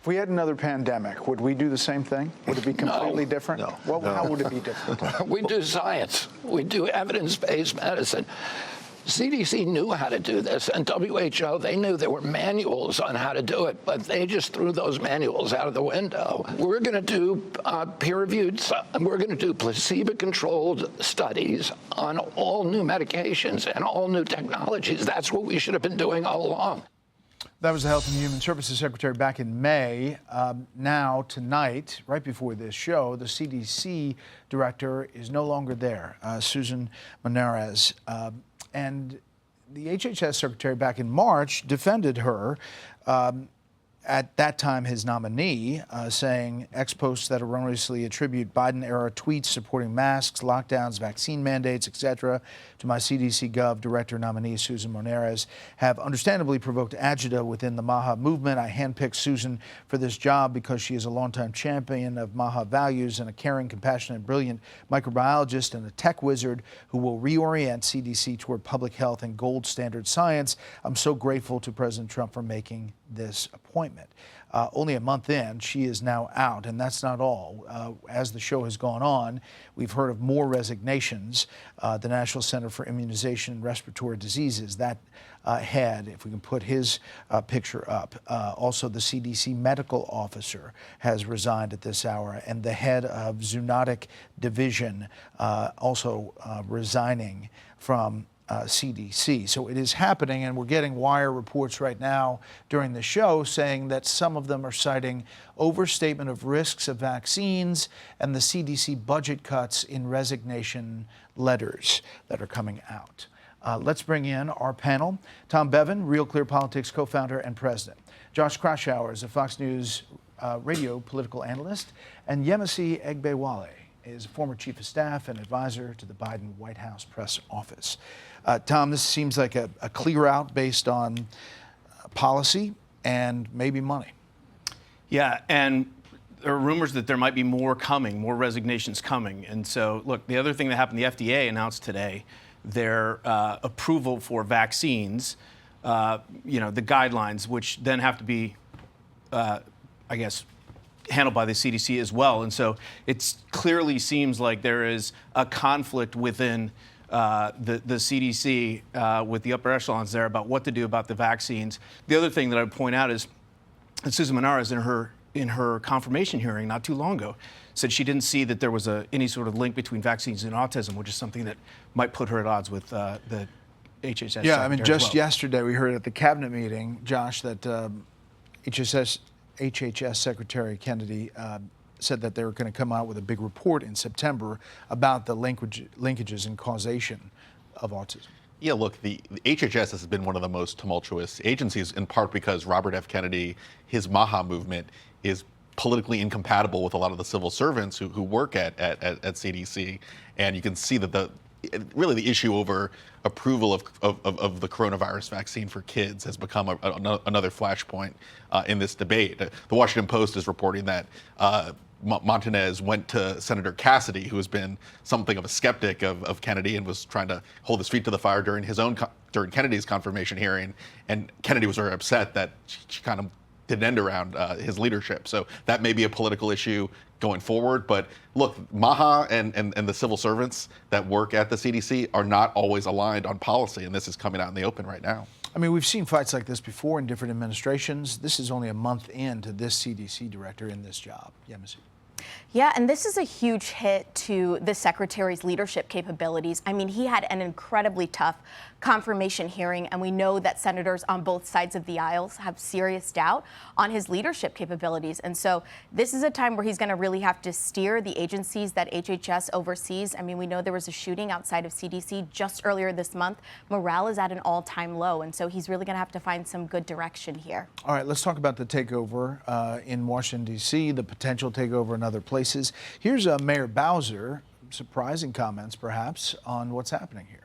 If we had another pandemic, would we do the same thing? Would it be completely different? No. Well, how would it be different? We do science. We do evidence-based medicine. CDC knew how to do this, and WHO, they knew there were manuals on how to do it, but they just threw those manuals out of the window. We're going to do peer-reviewed, we're going to do placebo-controlled studies on all new medications and all new technologies. That's what we should have been doing all along. That was the Health and Human Services Secretary back in May. Now, tonight, right before this show, the CDC director is no longer there, Susan Monarez. And the HHS secretary back in March defended her. At that time, his nominee, saying ex posts that erroneously attribute Biden-era tweets supporting masks, lockdowns, vaccine mandates, etc., to my CDC Gov director nominee, Susan Monarez, have understandably provoked agita within the MAHA movement. I handpicked Susan for this job because she is a longtime champion of MAHA values and a caring, compassionate, brilliant microbiologist and a tech wizard who will reorient CDC toward public health and gold standard science. I'm so grateful to President Trump for making this appointment. Only a month in, she is now out, and that's not all. As the show has gone on, we've heard of more resignations. The National Center for Immunization and Respiratory Diseases, that head, if we can put his picture up. Also, the CDC medical officer has resigned at this hour, and the head of Zoonotic Division also resigning from CDC. So it is happening, and we're getting wire reports right now during the show saying that some of them are citing overstatement of risks of vaccines and the CDC budget cuts in resignation letters that are coming out. Let's bring in our panel. Tom Bevan, Real Clear Politics co-founder and president. Josh Kraushaar is a Fox News radio political analyst. And Yemisi Egbewole is a former chief of staff and advisor to the Biden White House press office. Tom, this seems like a clear out based on policy and maybe money. Yeah, and there are rumors that there might be more coming, more resignations coming. And so, look, the other thing that happened, the FDA announced today their approval for vaccines, the guidelines, which then have to be, I guess, handled by the CDC as well. And so it clearly seems like there is a conflict within the CDC with the upper echelons there about what to do about the vaccines. The other thing that I would point out is that Susan Monarez in her confirmation hearing not too long ago said she didn't see that there was any sort of link between vaccines and autism, which is something that might put her at odds with the HHS. Yeah, I mean, just yesterday we heard at the cabinet meeting, Josh, that HHS Secretary Kennedy said that they were going to come out with a big report in September about the linkages and causation of autism. Yeah, look, the HHS has been one of the most tumultuous agencies, in part because Robert F. Kennedy, his MAHA movement, is politically incompatible with a lot of the civil servants who work at CDC. And you can see that really the issue over approval of the coronavirus vaccine for kids has become another flashpoint in this debate. The Washington Post is reporting that Montanez went to Senator Cassidy, who has been something of a skeptic of Kennedy and was trying to hold his feet to the fire during Kennedy's confirmation hearing. And Kennedy was very upset that she kind of didn't end around his leadership. So that may be a political issue going forward. But look, MAHA and the civil servants that work at the CDC are not always aligned on policy, and this is coming out in the open right now. I mean, we've seen fights like this before in different administrations. This is only a month into this CDC director in this job. Yemisi. Yeah, and this is a huge hit to the secretary's leadership capabilities. I mean, he had an incredibly tough confirmation hearing, and we know that senators on both sides of the aisles have serious doubt on his leadership capabilities. And so this is a time where he's going to really have to steer the agencies that HHS oversees. I mean, we know there was a shooting outside of CDC just earlier this month. Morale is at an all-time low, and so he's really going to have to find some good direction here. All right, let's talk about the takeover in Washington, D.C., the potential takeover in other places. Here's Mayor Bowser, surprising comments perhaps, on what's happening here.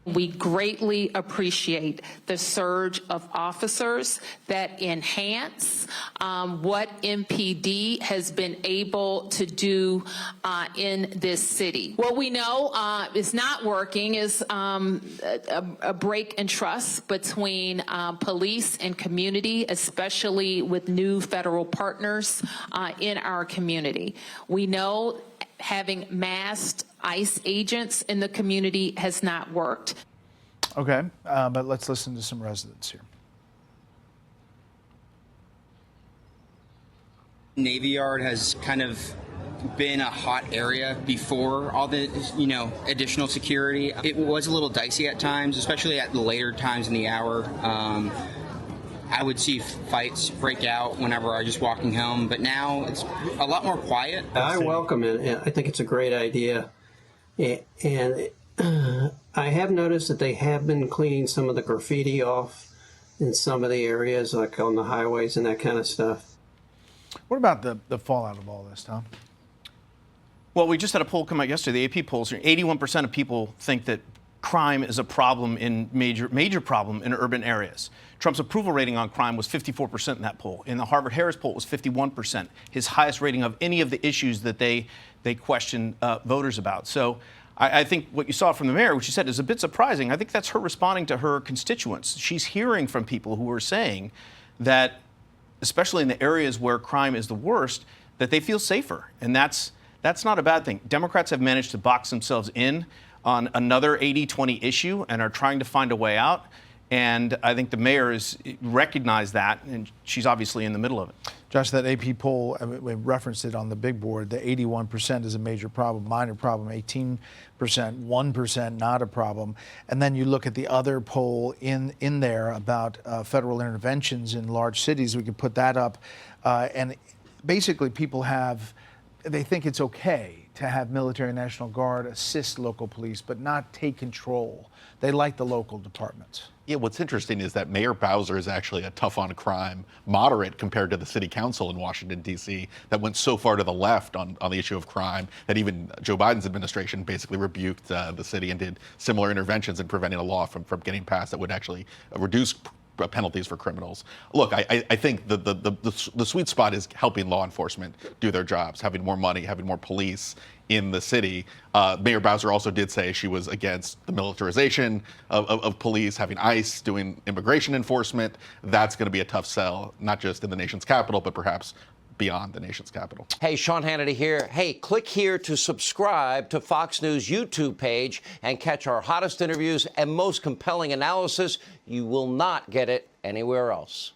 We greatly appreciate the surge of officers that enhance what MPD has been able to do in this city. What we know is not working is a break in trust between police and community, especially with new federal partners in our community. We know having masked ICE agents in the community has not worked. Okay, but let's listen to some residents here. Navy Yard has kind of been a hot area before all the, additional security. It was a little dicey at times, especially at the later times in the hour. I would see fights break out whenever I was just walking home, but now it's a lot more quiet. I welcome it, and I think it's a great idea. And I have noticed that they have been cleaning some of the graffiti off in some of the areas, like on the highways and that kind of stuff. What about the fallout of all this, Tom? Well, we just had a poll come out yesterday, the AP polls. 81% of people think that crime is a problem in major problem in urban areas. Trump's approval rating on crime was 54% in that poll. In the Harvard-Harris poll, it was 51%, his highest rating of any of the issues that they questioned voters about. So I think what you saw from the mayor, which she said is a bit surprising, I think that's her responding to her constituents. She's hearing from people who are saying that, especially in the areas where crime is the worst, that they feel safer. And that's not a bad thing. Democrats have managed to box themselves in on another 80-20 issue and are trying to find a way out. And I think the mayor has recognized that, and she's obviously in the middle of it. Josh, that AP poll, we referenced it on the big board, the 81% is a major problem, minor problem, 18%, 1% not a problem. And then you look at the other poll in there about federal interventions in large cities, we could put that up. And basically people they think it's okay to have military National Guard assist local police, but not take control. They like the local departments. Yeah, what's interesting is that Mayor Bowser is actually a tough on crime moderate compared to the city council in Washington, D.C. that went so far to the left on the issue of crime that even Joe Biden's administration basically rebuked the city and did similar interventions in preventing a law from getting passed that would actually reduce penalties for criminals. Look, I think the sweet spot is helping law enforcement do their jobs, having more money, having more police in the city. Mayor Bowser also did say she was against the militarization of police, having ICE doing immigration enforcement. That's going to be a tough sell, not just in the nation's capital, but perhaps beyond the nation's capital. Hey, Sean Hannity here. Hey, click here to subscribe to Fox News YouTube page and catch our hottest interviews and most compelling analysis. You will not get it anywhere else.